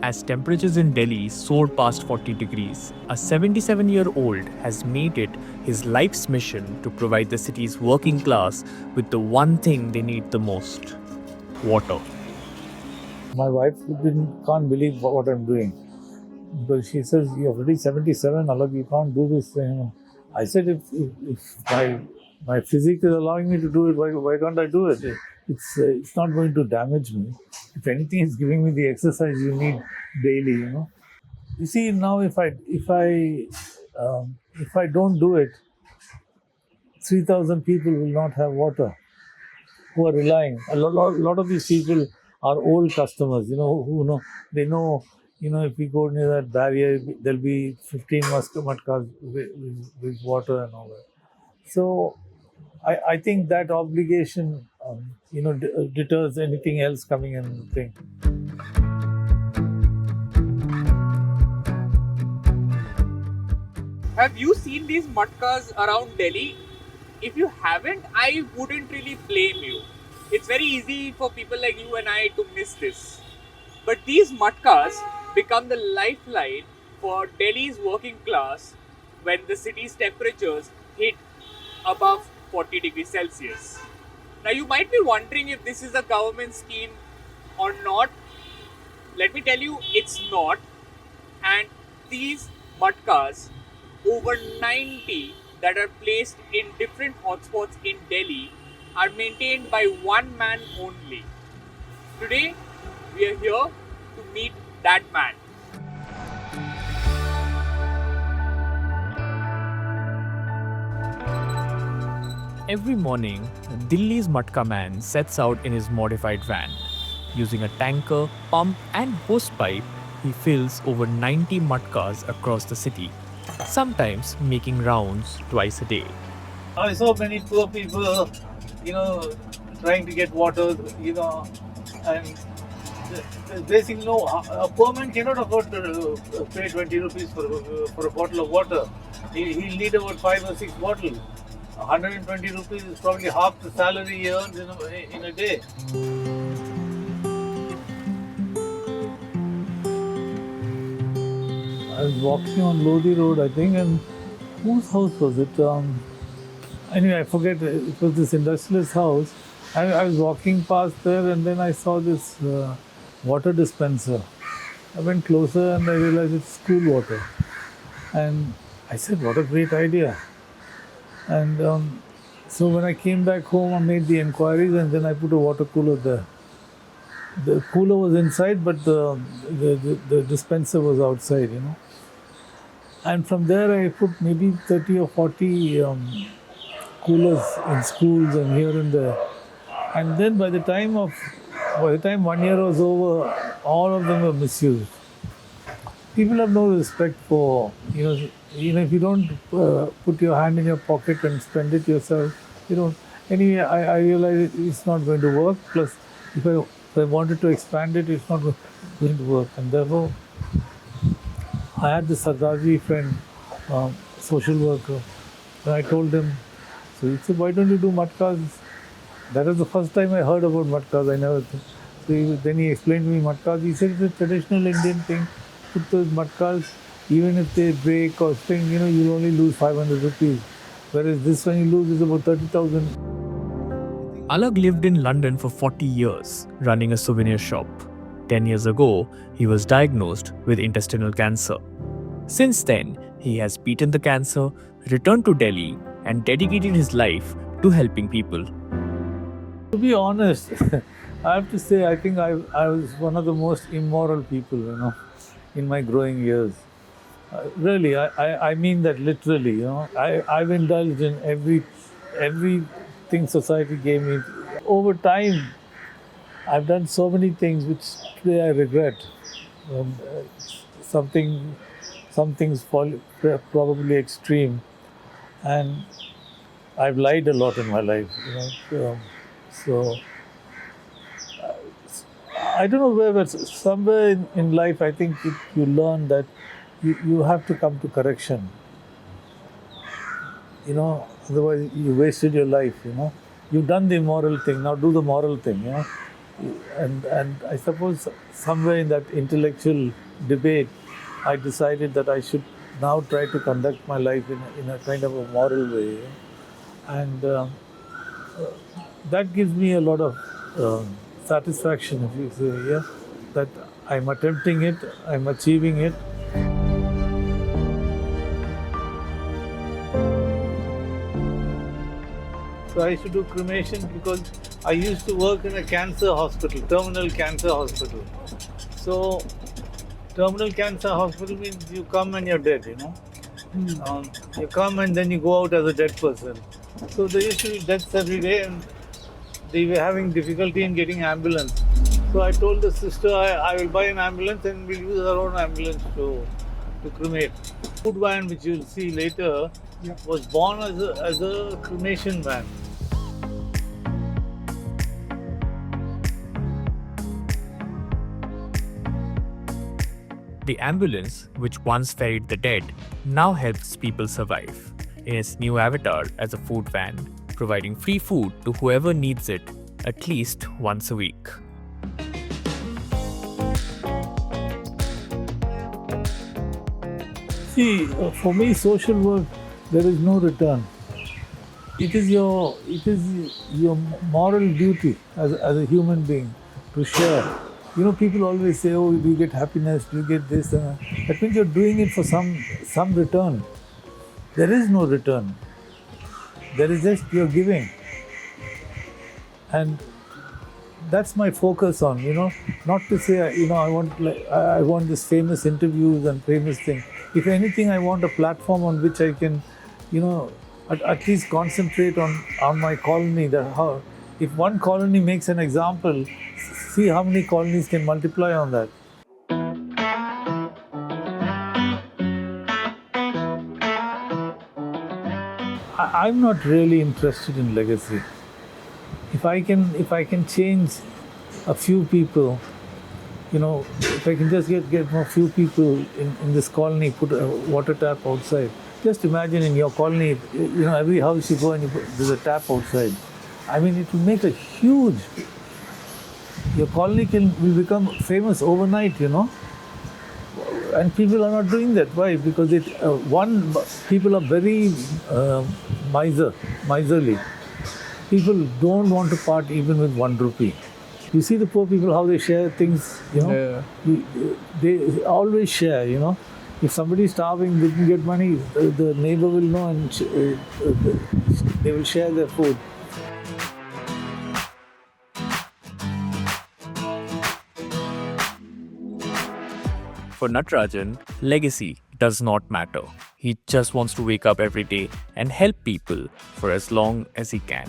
As temperatures in Delhi soared past 40 degrees, a 77-year-old has made it his life's mission to provide the city's working class with the one thing they need the most: water. My wife can't believe what I'm doing. Because she says, "You're already 77, Alag, you can't do this thing." I said, if my physique is allowing me to do it, why can't I do it? It's not going to damage me. If anything, it's giving me the exercise you need daily. You see, now if I don't do it, 3,000 people will not have water who are relying. A lot of these people are old customers, who know, they know, if we go near that barrier, there'll be 15 matkas with water and all that. So I think that obligation, deters anything else coming in thing. Have you seen these matkas around Delhi? If you haven't, I wouldn't really blame you. It's very easy for people like you and I to miss this. But these matkas become the lifeline for Delhi's working class when the city's temperatures hit above 40 degrees Celsius. Now, you might be wondering if this is a government scheme or not. Let me tell you, it's not. And these matkas, over 90 that are placed in different hotspots in Delhi, are maintained by one man only. Today, we are here to meet that man. Every morning, Delhi's Matka Man sets out in his modified van. Using a tanker, pump, and hosepipe, he fills over 90 matkas across the city, sometimes making rounds twice a day. I saw many poor people, trying to get water, and basically, no, a poor man cannot afford to pay 20 rupees for a bottle of water. He'll need about 5 or 6 bottles. 120 rupees is probably half the salary he earns in a day. I was walking on Lodi Road, I think, and whose house was it? Anyway, I forget. It was this industrialist house. I was walking past there, and then I saw this water dispenser. I went closer, and I realized it's school water. And I said, "What a great idea!" And so when I came back home, I made the inquiries, and then I put a water cooler there. The cooler was inside, but the dispenser was outside. And from there, I put maybe 30 or 40 coolers in schools and here and there. And then by the time 1 year was over, all of them were misused. People have no respect for, if you don't put your hand in your pocket and spend it yourself, you don't. Anyway, I realized it's not going to work. Plus, if I wanted to expand it, it's not going to work. And therefore, I had this Sardarji friend, social worker, and I told him, so he said, "Why don't you do matkas?" That was the first time I heard about matkas. Then he explained to me matkas. He said it's a traditional Indian thing. Put those matkas, even if they break or spring, you'll only lose 500 rupees. Whereas this one you lose is about 30,000. Alag lived in London for 40 years, running a souvenir shop. 10 years ago, he was diagnosed with intestinal cancer. Since then, he has beaten the cancer, returned to Delhi, and dedicated his life to helping people. To be honest, I have to say, I think I was one of the most immoral people, in my growing years. Really, I mean that literally. I've indulged in everything society gave me. Over time, I've done so many things which today I regret. Some things probably extreme, and I've lied a lot in my life. So I don't know where, but somewhere in life, I think you learn that you have to come to correction. Otherwise you wasted your life. You've done the immoral thing, now do the moral thing. And I suppose somewhere in that intellectual debate, I decided that I should now try to conduct my life in a kind of a moral way, and that gives me a lot of satisfaction, if you say, yeah, that I'm attempting it, I'm achieving it. So I used to do cremation because I used to work in a cancer hospital, terminal cancer hospital. So terminal cancer hospital means you come and you're dead, you know. You come and then you go out as a dead person. So there used to be deaths every day, and they were having difficulty in getting ambulance. So I told the sister, I will buy an ambulance and we'll use our own ambulance to cremate. Food van, which you'll see later, was born as a cremation van. The ambulance, which once ferried the dead, now helps people survive in its new avatar as a food van, providing free food to whoever needs it at least once a week. See, for me, social work, there is no return. It is your moral duty as a human being to share. You know, people always say, "Oh, do you get happiness? Do you get this?" That means you're doing it for some return. There is no return. There is just you're giving, and that's my focus on. You know, not to say I want this famous interviews and famous thing. If anything, I want a platform on which I can, at least concentrate on my colony. That how, if one colony makes an example, see how many colonies can multiply on that. I'm not really interested in legacy. If I can change a few people, if I can just get a few people in this colony, put a water tap outside. Just imagine in your colony, every house you go and there's a tap outside. I mean, it will make a huge. Your colony will become famous overnight, and people are not doing that. Why? Because people are very miserly. People don't want to part even with 1 rupee. You see the poor people, how they share things, Yeah. They always share, If somebody is starving, they can get money, the neighbor will know, and they will share their food. For Natarajan, legacy does not matter. He just wants to wake up every day and help people for as long as he can.